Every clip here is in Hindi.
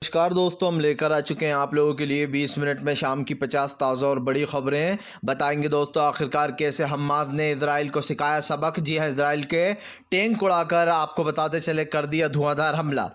नमस्कार दोस्तों, हम लेकर आ चुके हैं आप लोगों के लिए 20 मिनट में शाम की 50 ताज़ा और बड़ी खबरें बताएंगे। दोस्तों, आखिरकार कैसे हमास ने इजराइल को सिखाया सबक। जी हां, इजराइल के टैंक उड़ाकर आपको बताते चले कर दिया धुआंधार हमला।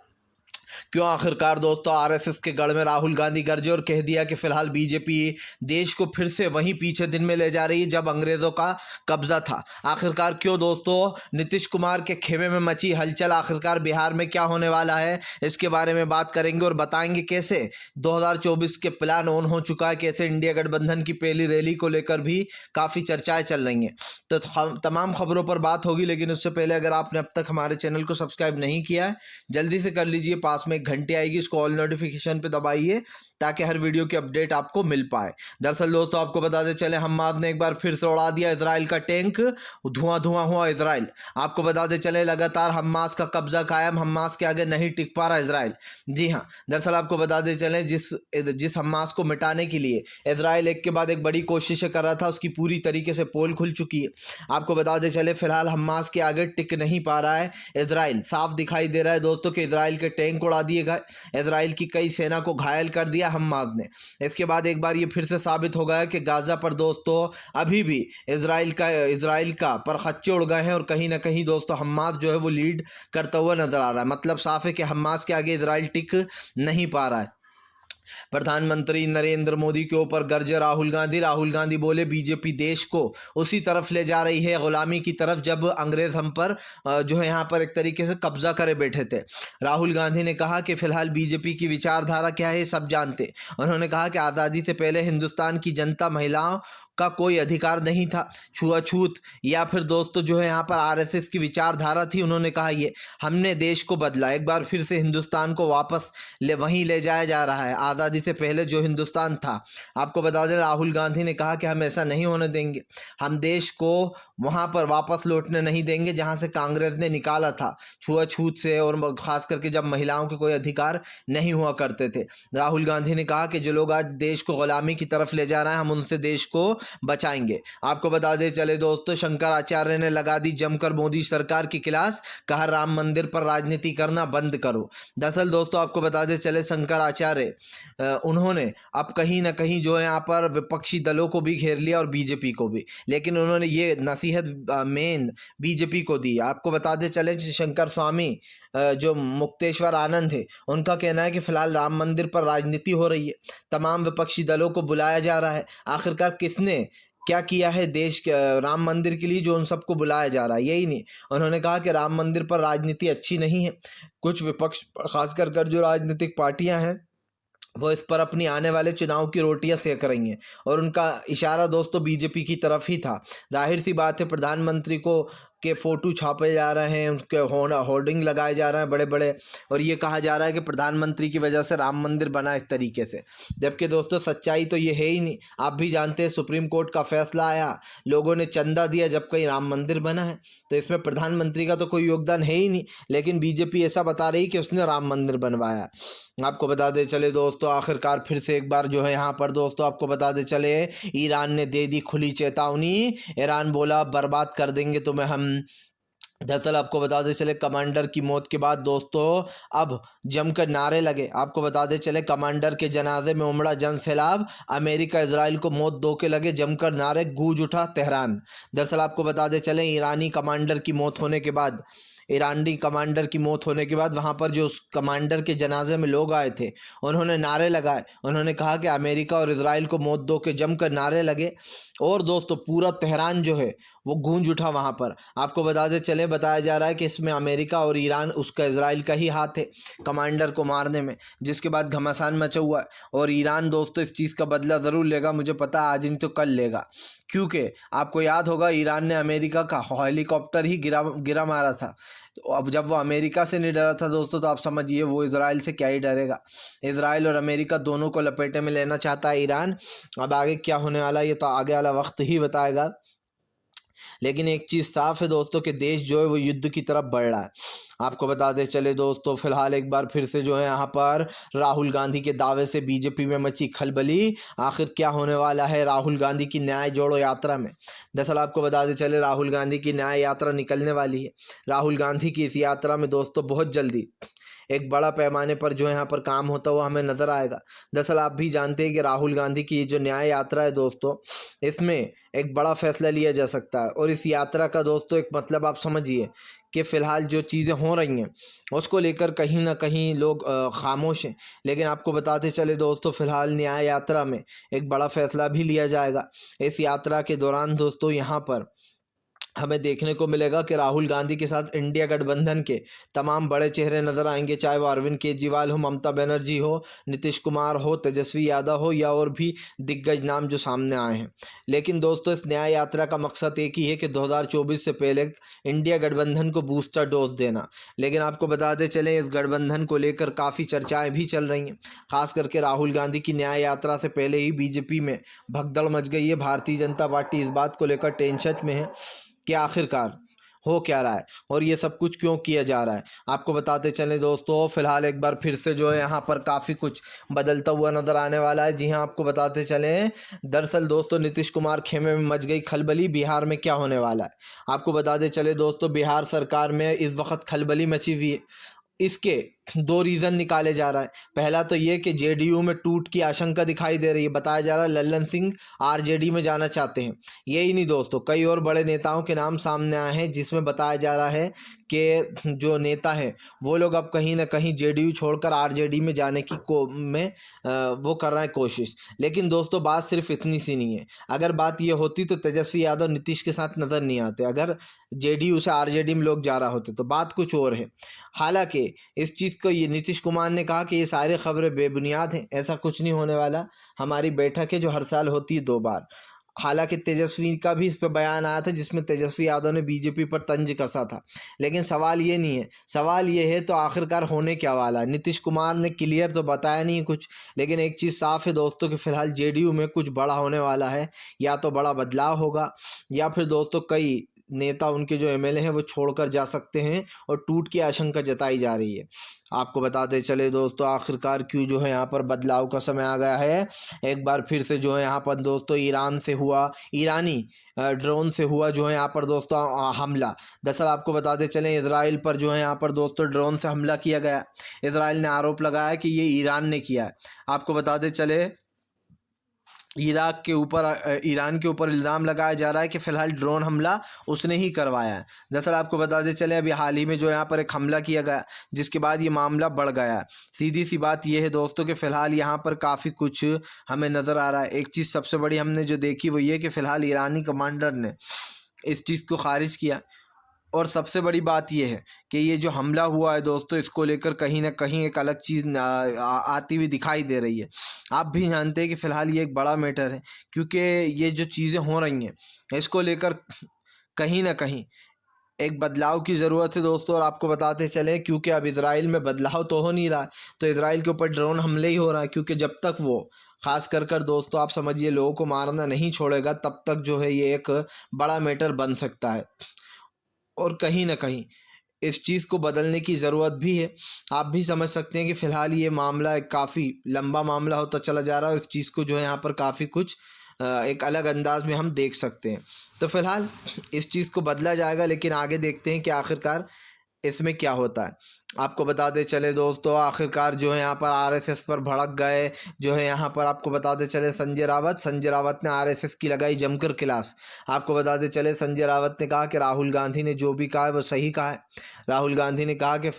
क्यों आखिरकार दोस्तों आरएसएस के गढ़ में राहुल गांधी गरजे और कह दिया कि फिलहाल बीजेपी देश को फिर से वहीं पीछे दिन में ले जा रही है जब अंग्रेजों का कब्जा था। आखिरकार क्यों दोस्तों नीतीश कुमार के खेमे में मची हलचल, आखिरकार बिहार में क्या होने वाला है, इसके बारे में बात करेंगे और बताएंगे कैसे 2024 के प्लान ऑन हो चुका है, कैसे इंडिया गठबंधन की पहली रैली को लेकर भी काफ़ी चर्चाएं चल रही हैं। तो तमाम खबरों पर बात होगी, लेकिन उससे पहले अगर आपने अब तक हमारे चैनल को सब्सक्राइब नहीं किया है जल्दी से कर लीजिए। पास में एक घंटी आएगी, इसको ऑल नोटिफिकेशन पे दबाइए ताकि हर वीडियो की अपडेट आपको मिल पाए। दरअसल दोस्तों आपको बताते चले हमास ने एक बार फिर से उड़ा दिया इजराइल का टैंक, धुआं धुआं हुआ इजराइल। आपको बताते चले लगातार हमास का कब्जा कायम, हमास के आगे नहीं टिक पा रहा इजराइल। जी हाँ, दरअसल आपको बताते चले जिस हमास को मिटाने के लिए इजराइल एक के बाद एक बड़ी कोशिशें कर रहा था, उसकी पूरी तरीके से पोल खुल चुकी है। आपको बताते चले फिलहाल हमास के आगे टिक नहीं पा रहा है इजराइल। साफ दिखाई दे रहा है दोस्तों कि इजराइल के टैंक उड़ा दिए गए, इजराइल की कई सेना को घायल कर दिया हमास ने। इसके बाद एक बार ये फिर से साबित हो गया कि गाजा पर दोस्तों अभी भी इजराइल का पर खच्चे उड़ गए हैं और कहीं ना कहीं दोस्तों हमास जो है वो लीड करता हुआ नजर आ रहा है। मतलब साफ है कि हमास के आगे इजराइल टिक नहीं पा रहा है। प्रधानमंत्री नरेंद्र मोदी के ऊपर गरजे राहुल गांधी बोले बीजेपी देश को उसी तरफ ले जा रही है, गुलामी की तरफ, जब अंग्रेज हम पर जो है यहाँ पर एक तरीके से कब्जा करे बैठे थे। राहुल गांधी ने कहा कि फिलहाल बीजेपी की विचारधारा क्या है सब जानते। उन्होंने कहा कि आज़ादी से पहले हिंदुस्तान की जनता महिलाओं का कोई अधिकार नहीं था, छुआछूत या फिर दोस्तों जो है यहाँ पर आरएसएस की विचारधारा थी। उन्होंने कहा ये हमने देश को बदला, एक बार फिर से हिंदुस्तान को वापस वहीं ले जाया जा रहा है आज़ादी से पहले जो हिंदुस्तान था। आपको बता दें राहुल गांधी ने कहा कि हम ऐसा नहीं होने देंगे, हम देश को वहां पर वापस लौटने नहीं देंगे जहां से कांग्रेस ने निकाला था, छुआछूत से, और खास करके जब महिलाओं के कोई अधिकार नहीं हुआ करते थे। राहुल गांधी ने कहा कि जो लोग आज देश को गुलामी की तरफ ले जा रहे हैं हम उनसे देश को बचाएंगे। आपको बता दें चले दोस्तों शंकराचार्य ने लगा दी जमकर मोदी सरकार की क्लास, कहा राम मंदिर पर राजनीति करना बंद करो। दरअसल दोस्तों आपको बता दें चले शंकराचार्य उन्होंने अब कहीं ना कहीं जो है यहाँ पर विपक्षी दलों को भी घेर लिया और बीजेपी को भी, लेकिन उन्होंने ये नसीहत मेन बीजेपी को दी। आपको बताते चले शंकर स्वामी जो मुक्तेश्वर आनंद है उनका कहना है कि फिलहाल राम मंदिर पर राजनीति हो रही है, तमाम विपक्षी दलों को बुलाया जा रहा है। आखिरकार किसने क्या किया है देश के राम मंदिर के लिए जो उन सबको बुलाया जा रहा है, यही नहीं। उन्होंने कहा कि राम मंदिर पर राजनीति अच्छी नहीं है। कुछ विपक्ष खासकर जो राजनीतिक पार्टियां हैं वो इस पर अपनी आने वाले चुनाव की रोटियां सेक रही हैं और उनका इशारा दोस्तों बीजेपी की तरफ ही था। जाहिर सी बात है प्रधानमंत्री को के फोटो छापे जा रहे हैं, उनके होर्डिंग लगाए जा रहे हैं बड़े बड़े, और ये कहा जा रहा है कि प्रधानमंत्री की वजह से राम मंदिर बना इस तरीके से, जबकि दोस्तों सच्चाई तो ये है ही नहीं। आप भी जानते हैं सुप्रीम कोर्ट का फैसला आया, लोगों ने चंदा दिया जब कहीं राम मंदिर बना है, तो इसमें प्रधानमंत्री का तो कोई योगदान है ही नहीं, लेकिन बीजेपी ऐसा बता रही कि उसने राम मंदिर बनवाया। आपको बता दे चले दोस्तों आखिरकार फिर से एक बार जो है यहाँ पर दोस्तों आपको बता दे चले ईरान ने दे दी खुली चेतावनी, ईरान बोला बर्बाद कर देंगे तुम्हें हम। दरअसल आपको बताते चले कमांडर की मौत के बाद दोस्तों अब जमकर नारे लगे। आपको बताते चले कमांडर के जनाजे में उमड़ा जन सैलाब, अमेरिका इजराइल को मौत दो के लगे जमकर नारे, गूंज उठा तेहरान। दरअसल आपको बताते चले ईरानी कमांडर की मौत होने के बाद वहाँ पर जो उस कमांडर के जनाजे में लोग आए थे उन्होंने नारे लगाए, उन्होंने कहा कि अमेरिका और इजराइल को मौत दो के जमकर नारे लगे और दोस्तों पूरा तेहरान जो है वो गूंज उठा वहाँ पर। आपको बताया जा रहा है कि इसमें अमेरिका और ईरान उसका इजराइल का ही हाथ है कमांडर को मारने में, जिसके बाद घमासान मचा हुआ है और ईरान दोस्तों इस चीज़ का बदला ज़रूर लेगा, मुझे पता है आज नहीं तो कल लेगा, क्योंकि आपको याद होगा ईरान ने अमेरिका का हेलीकॉप्टर ही गिरा मारा था। तो अब जब वो अमेरिका से नहीं डरा था दोस्तों तो आप समझिए वो इजराइल से क्या ही डरेगा। इजराइल और अमेरिका दोनों को लपेटे में लेना चाहता है ईरान। अब आगे क्या होने वाला है ये तो आगे वाला वक्त ही बताएगा, लेकिन एक चीज़ साफ है दोस्तों कि देश जो है वो युद्ध की तरफ बढ़ रहा है। आपको बताते चले दोस्तों, फिलहाल एक बार फिर से जो है यहाँ पर राहुल गांधी के दावे से बीजेपी में मची खलबली। आखिर क्या होने वाला है राहुल गांधी की न्याय जोड़ो यात्रा में। दरअसल आपको बताते चले राहुल गांधी की न्याय यात्रा निकलने वाली है। राहुल गांधी की इस यात्रा में दोस्तों बहुत जल्दी एक बड़ा पैमाने पर जो है यहाँ पर काम होता हुआ हमें नजर आएगा। दरअसल आप भी जानते हैं कि राहुल गांधी की जो न्याय यात्रा है दोस्तों, इसमें एक बड़ा फैसला लिया जा सकता है। और इस यात्रा का दोस्तों एक मतलब आप समझिए कि फ़िलहाल जो चीज़ें हो रही हैं उसको लेकर कहीं ना कहीं लोग खामोश हैं। लेकिन आपको बताते चले दोस्तों, फ़िलहाल न्याय यात्रा में एक बड़ा फैसला भी लिया जाएगा। इस यात्रा के दौरान दोस्तों यहाँ पर हमें देखने को मिलेगा कि राहुल गांधी के साथ इंडिया गठबंधन के तमाम बड़े चेहरे नजर आएंगे, चाहे वो अरविंद केजरीवाल हो, ममता बनर्जी हो, नीतीश कुमार हो, तेजस्वी यादव हो या और भी दिग्गज नाम जो सामने आए हैं। लेकिन दोस्तों इस न्याय यात्रा का मकसद एक ही है कि 2024 से पहले इंडिया गठबंधन को बूस्टर डोज देना। लेकिन आपको बताते चलें इस गठबंधन को लेकर काफ़ी चर्चाएँ भी चल रही हैं। खास करके राहुल गांधी की न्याय यात्रा से पहले ही बीजेपी में भगदड़ मच गई है। भारतीय जनता पार्टी इस बात को लेकर टेंशन में है कि आखिरकार हो क्या रहा है और ये सब कुछ क्यों किया जा रहा है। आपको बताते चलें दोस्तों, फिलहाल एक बार फिर से जो है यहाँ पर काफ़ी कुछ बदलता हुआ नज़र आने वाला है। जी हाँ, आपको बताते चलें, दरअसल दोस्तों नीतीश कुमार खेमे में मच गई खलबली। बिहार में क्या होने वाला है आपको बताते चले दोस्तों, बिहार सरकार में इस वक्त खलबली मची हुई है। इसके दो रीज़न निकाले जा रहा है। पहला तो ये कि जेडीयू में टूट की आशंका दिखाई दे रही है। बताया जा रहा है लल्लन सिंह आरजेडी में जाना चाहते हैं। यही नहीं दोस्तों, कई और बड़े नेताओं के नाम सामने आए हैं जिसमें बताया जा रहा है कि जो नेता हैं वो लोग अब कहीं ना कहीं जेडीयू छोड़कर आरजेडी में जाने की वो कर रहे हैं कोशिश। लेकिन दोस्तों बात सिर्फ इतनी सी नहीं है। अगर बात ये होती तो तेजस्वी यादव नीतीश के साथ नज़र नहीं आते। अगर जेडीयू से आरजेडी में लोग जा रहा होते तो बात कुछ और है। हालांकि इस चीज़ को ये नीतीश कुमार ने कहा कि ये सारी खबरें बेबुनियाद हैं, ऐसा कुछ नहीं होने वाला। हमारी बैठक है जो हर साल होती है 2 बार। हालांकि तेजस्वी का भी इस पर बयान आया था जिसमें तेजस्वी यादव ने बीजेपी पर तंज कसा था। लेकिन सवाल ये नहीं है, सवाल ये है तो आखिरकार होने क्या वाला है। नीतीश कुमार ने क्लियर तो बताया नहीं कुछ, लेकिन एक चीज़ साफ है दोस्तों कि फ़िलहाल जेडीयू में कुछ बड़ा होने वाला है। या तो बड़ा बदलाव होगा या फिर दोस्तों कई नेता उनके जो एमएलए हैं वो छोड़कर जा सकते हैं और टूट की आशंका जताई जा रही है। आपको बताते चले दोस्तों, आखिरकार क्यों जो है यहाँ पर बदलाव का समय आ गया है। एक बार फिर से जो है यहाँ पर दोस्तों ईरान से हुआ, ईरानी ड्रोन से हुआ जो है यहाँ पर दोस्तों हमला। दरअसल आपको बताते चलें इजराइल पर जो है यहाँ पर दोस्तों ड्रोन से हमला किया गया। इजराइल ने आरोप लगाया कि ये ईरान ने किया है। आपको बताते चले ईरान के ऊपर इल्ज़ाम लगाया जा रहा है कि फ़िलहाल ड्रोन हमला उसने ही करवाया है। दरअसल आपको बताते चले अभी हाल ही में जो यहाँ पर एक हमला किया गया जिसके बाद ये मामला बढ़ गया है। सीधी सी बात ये है दोस्तों कि फ़िलहाल यहाँ पर काफ़ी कुछ हमें नज़र आ रहा है। एक चीज़ सबसे बड़ी हमने जो देखी वो ये कि फ़िलहाल ईरानी कमांडर ने इस चीज़ को खारिज किया। और सबसे बड़ी बात यह है कि ये जो हमला हुआ है दोस्तों, इसको लेकर कहीं ना कहीं एक अलग चीज़ आती हुई दिखाई दे रही है। आप भी जानते हैं कि फ़िलहाल ये एक बड़ा मैटर है, क्योंकि ये जो चीज़ें हो रही हैं इसको लेकर कहीं ना कहीं एक बदलाव की ज़रूरत है दोस्तों। और आपको बताते चले क्योंकि अब इजराइल में बदलाव तो हो नहीं रहा, तो इजराइल के ऊपर ड्रोन हमले ही हो रहा है। क्योंकि जब तक वो ख़ास कर दोस्तों आप समझिए लोगों को मारना नहीं छोड़ेगा, तब तक जो है ये एक बड़ा मैटर बन सकता है। और कहीं ना कहीं इस चीज़ को बदलने की ज़रूरत भी है। आप भी समझ सकते हैं कि फ़िलहाल ये मामला एक काफ़ी लंबा मामला होता चला जा रहा है। इस चीज़ को जो है यहाँ पर काफ़ी कुछ एक अलग अंदाज में हम देख सकते हैं। तो फ़िलहाल इस चीज़ को बदला जाएगा, लेकिन आगे देखते हैं कि आखिरकार इसमें क्या होता है। आपको बताते चले दोस्तों, आखिरकार जो है यहाँ पर आरएसएस पर भड़क गए। जो है यहाँ पर आपको बताते चले संजय रावत ने आरएसएस की लगाई जमकर क्लास। आपको बताते चले संजय रावत ने कहा कि राहुल गांधी ने जो भी कहा है वो सही कहा है। राहुल गांधी ने कहा कि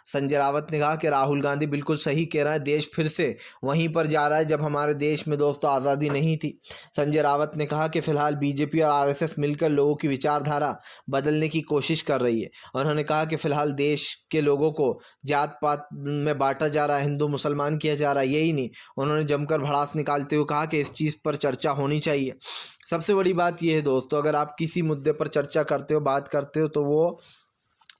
संजय रावत ने कहा कि राहुल गांधी बिल्कुल सही कह रहा है, देश फिर से वहीं पर जा रहा है जब हमारे देश में दोस्तों आज़ादी नहीं थी। संजय रावत ने कहा कि फ़िलहाल बीजेपी और आरएसएस मिलकर लोगों की विचारधारा बदलने की कोशिश कर रही है। और उन्होंने कहा कि फ़िलहाल देश के लोगों को जात पात में बांटा जा रहा है, हिंदू मुसलमान किया जा रहा है। यही नहीं, उन्होंने जमकर भड़ास निकालते हुए कहा कि इस चीज़ पर चर्चा होनी चाहिए। सबसे बड़ी बात यह है दोस्तों, अगर आप किसी मुद्दे पर चर्चा करते हो, बात करते हो, तो वो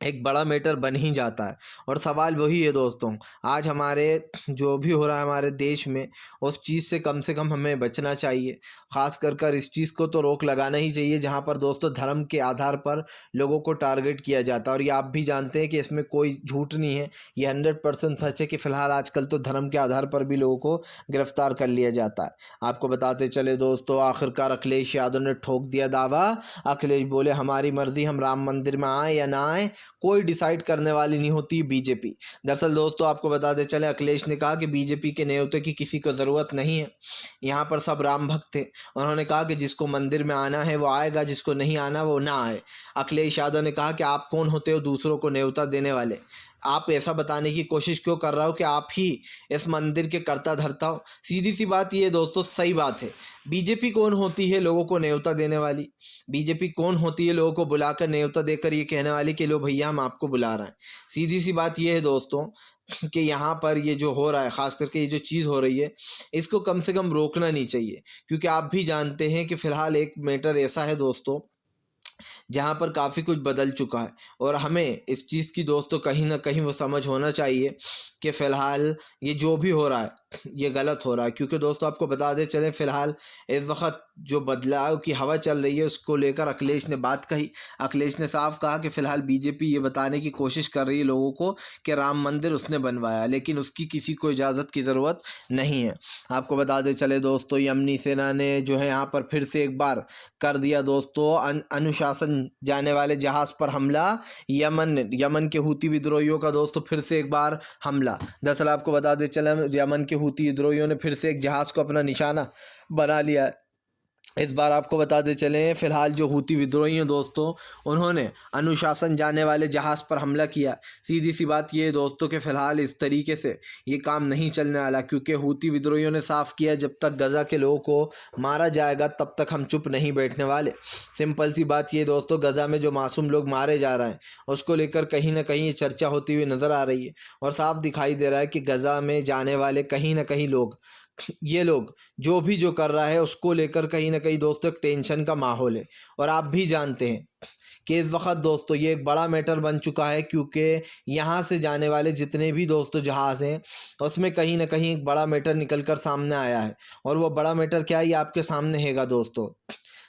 एक बड़ा मैटर बन ही जाता है। और सवाल वही है दोस्तों, आज हमारे जो भी हो रहा है हमारे देश में, उस चीज़ से कम हमें बचना चाहिए। ख़ास कर इस चीज़ को तो रोक लगाना ही चाहिए जहाँ पर दोस्तों धर्म के आधार पर लोगों को टारगेट किया जाता है। और ये आप भी जानते हैं कि इसमें कोई झूठ नहीं है, ये 100% सच है कि फ़िलहाल आजकल तो धर्म के आधार पर भी लोगों को गिरफ्तार कर लिया जाता है। आपको बताते चले दोस्तों, आखिरकार अखिलेश यादव ने ठोक दिया दावा। अखिलेश बोले हमारी मर्ज़ी, हम राम मंदिर में आए या ना आए कोई डिसाइड करने वाली नहीं होती बीजेपी। दरअसल दोस्तों आपको बताते चले, अखिलेश ने कहा कि बीजेपी के न्योते की किसी को ज़रूरत नहीं है, यहाँ पर सब राम भक्त थे। उन्होंने कहा कि जिसको मंदिर में आना है वो आएगा, जिसको नहीं आना वो ना आए। अखिलेश यादव ने कहा कि आप कौन होते हो दूसरों को न्योता देने वाले? आप ऐसा बताने की कोशिश क्यों कर रहा हो कि आप ही इस मंदिर के कर्ता धर्ता हो? सीधी सी बात ये दोस्तों, सही बात है। बीजेपी कौन होती है लोगों को न्योता देने वाली? बीजेपी कौन होती है लोगों को बुलाकर न्योता देकर ये कहने वाली कि लो भैया हम आपको बुला रहे हैं? सीधी सी बात ये है दोस्तों कि यहाँ पर ये जो हो रहा है, ख़ास करके ये जो चीज़ हो रही है, इसको कम से कम रोकना नहीं चाहिए। क्योंकि आप भी जानते हैं कि फ़िलहाल एक मैटर ऐसा है दोस्तों जहाँ पर काफ़ी कुछ बदल चुका है। और हमें इस चीज़ की दोस्तों कहीं ना कहीं वो समझ होना चाहिए कि फ़िलहाल ये जो भी हो रहा है ये गलत हो रहा है। क्योंकि दोस्तों आपको बता दें चलें, फ़िलहाल इस वक्त जो बदलाव की हवा चल रही है उसको लेकर अखिलेश ने बात कही। अखिलेश ने साफ कहा कि फ़िलहाल बीजेपी ये बताने की कोशिश कर रही है लोगों को कि राम मंदिर उसने बनवाया, लेकिन उसकी किसी को इजाज़त की ज़रूरत नहीं है। आपको बता दें चले दोस्तों, यमनी सेना ने जो है यहाँ पर फिर से एक बार कर दिया दोस्तों अनुशासन जाने वाले जहाज़ पर हमला। यमन के हूती विद्रोहियों का दोस्तों फिर से एक बार हमला। दरअसल आपको बता दें चले, यमन के हूती विद्रोहियों ने फिर से एक जहाज़ को अपना निशाना बना लिया है। इस बार आपको बताते चलें, फ़िलहाल जो हूती विद्रोही हैं दोस्तों, उन्होंने अनुशासन जाने वाले जहाज़ पर हमला किया। सीधी सी बात ये है दोस्तों कि फ़िलहाल इस तरीके से ये काम नहीं चलने वाला। क्योंकि हूती विद्रोहियों ने साफ़ किया, जब तक गज़ा के लोगों को मारा जाएगा तब तक हम चुप नहीं बैठने वाले। सिंपल सी बात ये दोस्तों, गज़ा में जो मासूम लोग मारे जा रहे हैं उसको लेकर कहीं ना कहीं ये चर्चा होती हुई नज़र आ रही है। और साफ दिखाई दे रहा है कि गज़ा में जाने वाले कहीं ना कहीं लोग, ये लोग जो कर रहा है उसको लेकर कहीं ना कहीं दोस्तों एक टेंशन का माहौल है। और आप भी जानते हैं कि इस वक्त दोस्तों ये एक बड़ा मैटर बन चुका है। क्योंकि यहाँ से जाने वाले जितने भी दोस्तों जहाज़ हैं उसमें कहीं ना कहीं एक बड़ा मैटर निकल कर सामने आया है। और वो बड़ा मैटर क्या है, ये आपके सामने हैगा दोस्तों।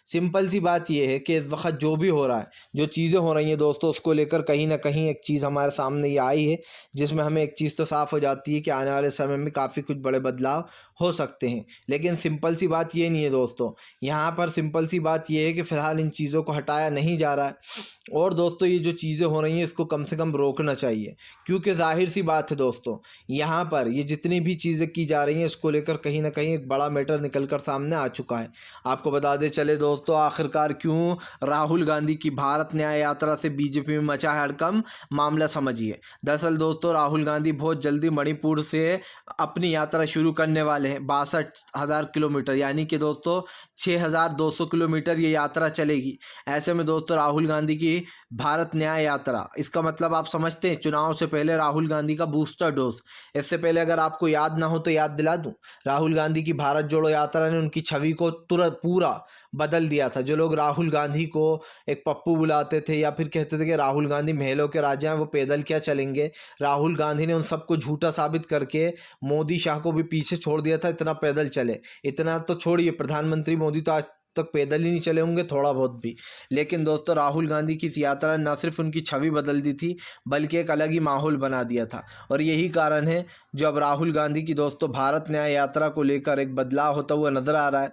सिंपल सी बात ये है कि इस वक्त जो भी हो रहा है, जो चीज़ें हो रही हैं दोस्तों, उसको लेकर कहीं ना कहीं एक चीज़ हमारे सामने ये आई है जिसमें हमें एक चीज़ तो साफ़ हो जाती है कि आने वाले समय में काफ़ी कुछ बड़े बदलाव हो सकते हैं। लेकिन सिंपल सी बात ये नहीं है दोस्तों, यहाँ पर सिंपल सी बात ये है कि फ़िलहाल इन चीज़ों को हटाया नहीं जा रहा है। और दोस्तों ये जो चीज़ें हो रही हैं इसको कम से कम रोकना चाहिए। क्योंकि जाहिर सी बात है दोस्तों, यहाँ पर ये जितनी भी चीज़ें की जा रही हैं इसको लेकर कहीं ना कहीं एक बड़ा मैटर निकल कर सामने आ चुका है। आपको बता दें चले दोस्तों, आखिरकार क्यों राहुल गांधी की भारत न्याय यात्रा से बीजेपी में मचा है हड़कंप, मामला समझिए। दरअसल दोस्तों राहुल गांधी बहुत जल्दी मणिपुर से अपनी यात्रा शुरू करने वाले हैं। 62,000 किलोमीटर यानी कि दोस्तों 6,200 किलोमीटर ये यात्रा चलेगी। ऐसे में दोस्तों राहुल गांधी की भारत न्याय यात्रा, इसका मतलब आप समझते हैं चुनाव से पहले राहुल गांधी का बूस्टर डोज। इससे पहले अगर आपको याद ना हो तो याद दिला दूं, राहुल गांधी की भारत जोड़ो यात्रा ने उनकी छवि को तुरंत पूरा बदल दिया था। जो लोग राहुल गांधी को एक पप्पू बुलाते थे या फिर कहते थे कि राहुल गांधी महलों के राजा हैं, वो पैदल क्या चलेंगे, राहुल गांधी ने उन सबको झूठा साबित करके मोदी शाह को भी पीछे छोड़ दिया था। इतना पैदल चले, इतना तो छोड़िए, प्रधानमंत्री मोदी तो आज तक पैदल ही नहीं चले होंगे थोड़ा बहुत भी। लेकिन दोस्तों राहुल गांधी की इस यात्रा ने न सिर्फ उनकी छवि बदल दी थी बल्कि एक अलग ही माहौल बना दिया था। और यही कारण है जो अब राहुल गांधी की दोस्तों भारत न्याय यात्रा को लेकर एक बदलाव होता हुआ नजर आ रहा है।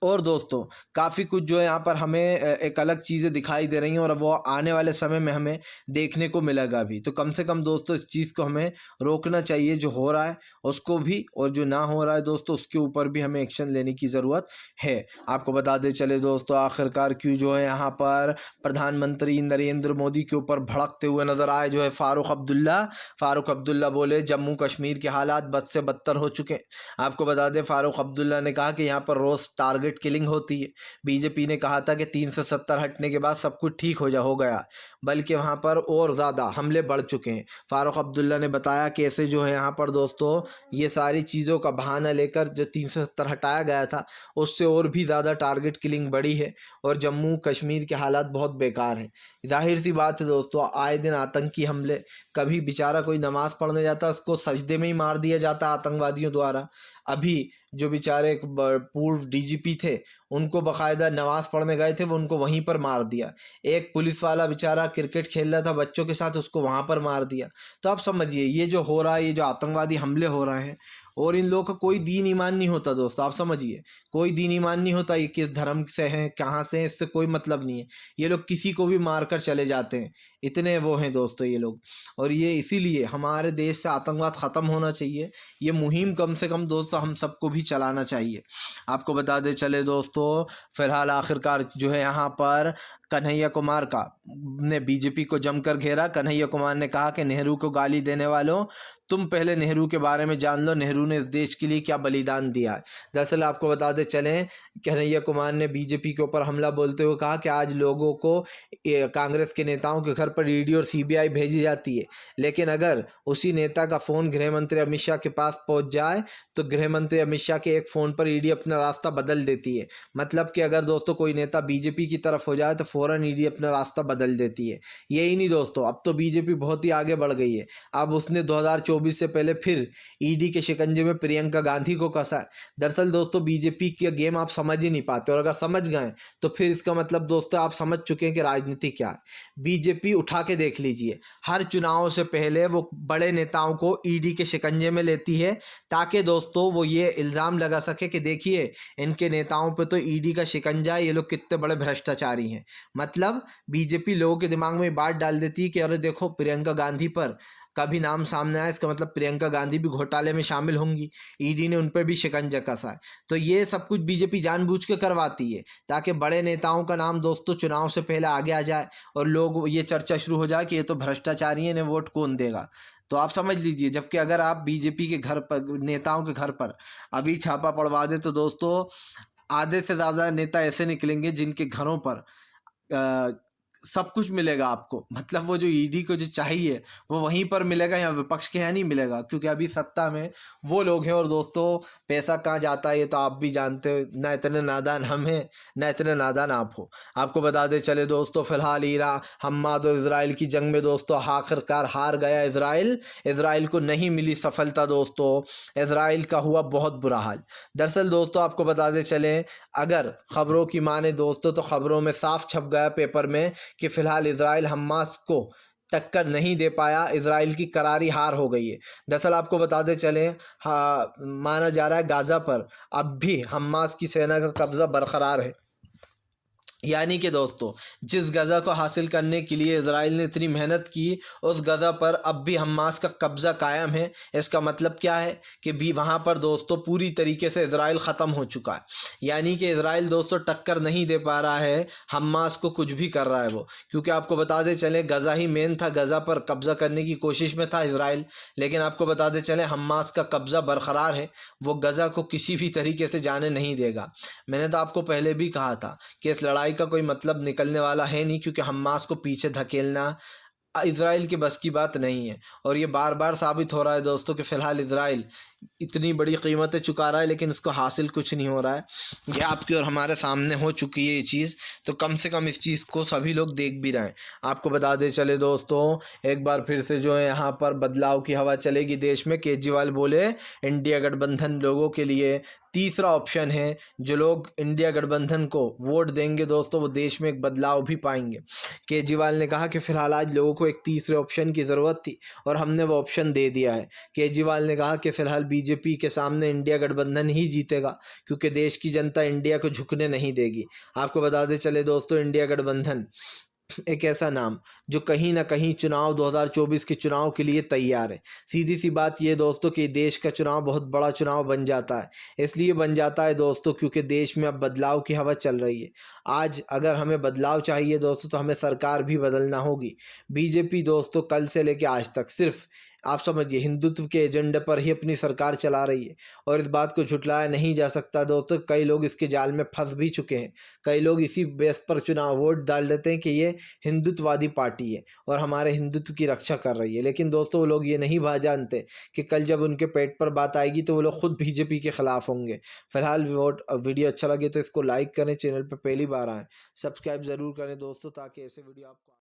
और दोस्तों काफ़ी कुछ जो है यहाँ पर हमें एक अलग चीज़ें दिखाई दे रही हैं और वो आने वाले समय में हमें देखने को मिलेगा भी। तो कम से कम दोस्तों इस चीज़ को हमें रोकना चाहिए, जो हो रहा है उसको भी, और जो ना हो रहा है दोस्तों उसके ऊपर भी हमें एक्शन लेने की ज़रूरत है। आपको बता दें चले दोस्तों, आखिरकार क्यों जो है यहाँ पर प्रधानमंत्री नरेंद्र मोदी के ऊपर भड़कते हुए नज़र आए जो है फ़ारूक अब्दुल्ला बोले जम्मू कश्मीर के हालात बद से बदतर हो चुके हैं। आपको बता दें फ़ारूक अब्दुल्ला ने कहा कि यहाँ पर रोज़ टारगेट किलिंग होती है। बीजेपी ने कहा था कि 370 हटने के बाद सब कुछ ठीक हो गया, बल्कि वहाँ पर और ज़्यादा हमले बढ़ चुके हैं। फ़ारूक अब्दुल्ला ने बताया कि ऐसे जो है यहाँ पर दोस्तों ये सारी चीज़ों का बहाना लेकर जो 370 हटाया गया था उससे और भी ज़्यादा टारगेट किलिंग बढ़ी है और जम्मू कश्मीर के हालात बहुत बेकार हैं। जाहिर सी बात है दोस्तों, आए दिन आतंकी हमले, कभी बेचारा कोई नमाज़ पढ़ने जाता उसको सजदे में ही मार दिया जाता आतंकवादियों द्वारा। अभी जो बेचारे एक पूर्व डीजीपी थे उनको बाकायदा नमाज़ पढ़ने गए थे, वो उनको वहीं पर मार दिया। एक पुलिस वाला बेचारा क्रिकेट खेल रहा था बच्चों के साथ, उसको वहाँ पर मार दिया। तो आप समझिए ये जो हो रहा है, ये जो आतंकवादी हमले हो रहे हैं, और इन लोगों का कोई दीन ईमान नहीं होता दोस्तों। आप समझिए कोई दीन ईमान नहीं होता, ये किस धर्म से हैं कहाँ से हैं इससे कोई मतलब नहीं है। ये लोग किसी को भी मार कर चले जाते हैं, इतने वो हैं दोस्तों ये लोग। और ये इसीलिए हमारे देश से आतंकवाद ख़त्म होना चाहिए। ये मुहिम कम से कम दोस्तों हम सबको भी चलाना चाहिए। आपको बता दे चले दोस्तों, फिलहाल आखिरकार जो है यहाँ पर कन्हैया कुमार का ने बीजेपी को जमकर घेरा। कन्हैया कुमार ने कहा कि नेहरू को गाली देने वालों, तुम पहले नेहरू के बारे में जान लो, नेहरू ने इस देश के लिए क्या बलिदान दिया है। दरअसल आपको बता दे चलें, कन्हैया कुमार ने बीजेपी के ऊपर हमला बोलते हुए कहा कि आज लोगों को कांग्रेस के नेताओं के घर पर ईडी और सीबीआई भेजी जाती है, लेकिन अगर उसी नेता का फ़ोन गृह मंत्री अमित शाह के पास पहुंच जाए तो गृह मंत्री अमित शाह के एक फ़ोन पर ईडी अपना रास्ता बदल देती है। मतलब कि अगर दोस्तों कोई नेता बीजेपी की तरफ हो जाए तो फ़ौरन ईडी अपना रास्ता बदल देती है। यही नहीं दोस्तों, अब तो बीजेपी बहुत ही आगे बढ़ गई है। अब उसने 2024 से पहले फिर ईडी के शिकंजे में प्रियंका गांधी को कसा है। दरअसल दोस्तों बीजेपी की गेम आप समझ ही नहीं पाते, और अगर समझ गए तो फिर इसका मतलब दोस्तों आप समझ चुके हैं कि राजनीति क्या है। बीजेपी उठा के देख लीजिए, हर चुनाव से पहले वो बड़े नेताओं को ईडी के शिकंजे में लेती है, ताकि दोस्तों वो ये इल्ज़ाम लगा सके कि देखिए इनके नेताओं पे तो ईडी का शिकंजा है, ये लोग कितने बड़े भ्रष्टाचारी हैं। मतलब बीजेपी लोगों के दिमाग में बात डाल देती है कि अरे देखो प्रियंका गांधी पर कभी नाम सामने आया, इसका मतलब प्रियंका गांधी भी घोटाले में शामिल होंगी, ईडी ने उन पर भी शिकंजा कसा है। तो ये सब कुछ बीजेपी जानबूझ के करवाती है ताकि बड़े नेताओं का नाम दोस्तों चुनाव से पहले आगे आ जाए और लोग ये चर्चा शुरू हो जाए कि ये तो भ्रष्टाचारी है, इन्हें वोट कौन देगा। तो आप समझ लीजिए, जबकि अगर आप बीजेपी के घर पर नेताओं के घर पर अभी छापा पड़वा दे तो दोस्तों आधे से ज़्यादा नेता ऐसे निकलेंगे जिनके घरों पर सब कुछ मिलेगा आपको। मतलब वो जो ईडी को जो चाहिए वो वहीं पर मिलेगा, या विपक्ष के यहाँ नहीं मिलेगा, क्योंकि अभी सत्ता में वो लोग हैं। और दोस्तों पैसा कहाँ जाता है ये तो आप भी जानते हो, ना इतने नादान हम हैं ना इतने नादान आप हो। आपको बता दे चले दोस्तों, फिलहाल ईरान हमाद और इसराइल की जंग में दोस्तों आखिरकार हार गया इसराइल को नहीं मिली सफलता दोस्तों। इसराइल का हुआ बहुत बुरा हाल। दरअसल दोस्तों आपको बता दे चले, अगर खबरों की माने दोस्तों तो खबरों में साफ छप गया पेपर में कि फिलहाल इजराइल हमास को टक्कर नहीं दे पाया, इजराइल की करारी हार हो गई है। दरअसल आपको बताते चलें, माना जा रहा है गाज़ा पर अब भी हमास की सेना का कब्ज़ा बरकरार है। यानी कि दोस्तों जिस गज़ा को हासिल करने के लिए इजराइल ने इतनी मेहनत की, उस गज़ा पर अब भी हमास का कब्ज़ा कायम है। इसका मतलब क्या है कि भी वहाँ पर दोस्तों पूरी तरीके से इजराइल ख़त्म हो चुका है। यानी कि इजराइल दोस्तों टक्कर नहीं दे पा रहा है हमास को, कुछ भी कर रहा है वो। क्योंकि आपको बता दे चले गज़ा ही मेन था, गज़ा पर कब्ज़ा करने की कोशिश में था इजराइल, लेकिन आपको बता दे चले हमास का कब्ज़ा बरकरार है, वो गज़ा को किसी भी तरीके से जाने नहीं देगा। मैंने तो आपको पहले भी कहा था कि इस लड़ाई का कोई मतलब निकलने वाला है नहीं, क्योंकि हमास को पीछे धकेलना इजराइल के बस की बात नहीं है। और ये बार बार साबित हो रहा है दोस्तों कि फ़िलहाल इजराइल इतनी बड़ी कीमतें चुका रहा है लेकिन उसको हासिल कुछ नहीं हो रहा है। ये आपकी और हमारे सामने हो चुकी है ये चीज़, तो कम से कम इस चीज़ को सभी लोग देख भी रहे हैं। आपको बता दे चले दोस्तों, एक बार फिर से जो है यहाँ पर बदलाव की हवा चलेगी देश में। केजरीवाल बोले इंडिया गठबंधन लोगों के लिए तीसरा ऑप्शन है। जो लोग इंडिया गठबंधन को वोट देंगे दोस्तों वो देश में एक बदलाव भी पाएंगे। केजरीवाल ने कहा कि फ़िलहाल आज लोगों को एक तीसरे ऑप्शन की ज़रूरत थी और हमने वो ऑप्शन दे दिया है। केजरीवाल ने कहा कि फ़िलहाल बीजेपी के सामने इंडिया गठबंधन ही जीतेगा, क्योंकि देश की जनता इंडिया को झुकने नहीं देगी। आपको बताते चले दोस्तों, इंडिया गठबंधन एक ऐसा नाम जो कहीं ना कहीं चुनाव 2024 के चुनाव के लिए तैयार है। सीधी सी बात ये दोस्तों कि देश का चुनाव बहुत बड़ा चुनाव बन जाता है। इसलिए बन जाता है दोस्तों क्योंकि देश में अब बदलाव की हवा चल रही है। आज अगर हमें बदलाव चाहिए दोस्तों तो हमें सरकार भी बदलना होगी। बीजेपी दोस्तों कल से लेकर आज तक सिर्फ आप समझिए हिंदुत्व के एजेंडे पर ही अपनी सरकार चला रही है और इस बात को झुटलाया नहीं जा सकता दोस्तों। कई लोग इसके जाल में फंस भी चुके हैं। कई लोग इसी बेस पर चुनाव वोट डाल देते हैं कि ये हिंदुत्ववादी पार्टी है और हमारे हिंदुत्व की रक्षा कर रही है, लेकिन दोस्तों वो लोग ये नहीं जानते कि कल जब उनके पेट पर बात आएगी तो वो लोग खुद बीजेपी के खिलाफ होंगे। फिलहाल वीडियो अच्छा लगे तो इसको लाइक करें, चैनल पर पहली बार आए सब्सक्राइब ज़रूर करें दोस्तों, ताकि ऐसे वीडियो आपको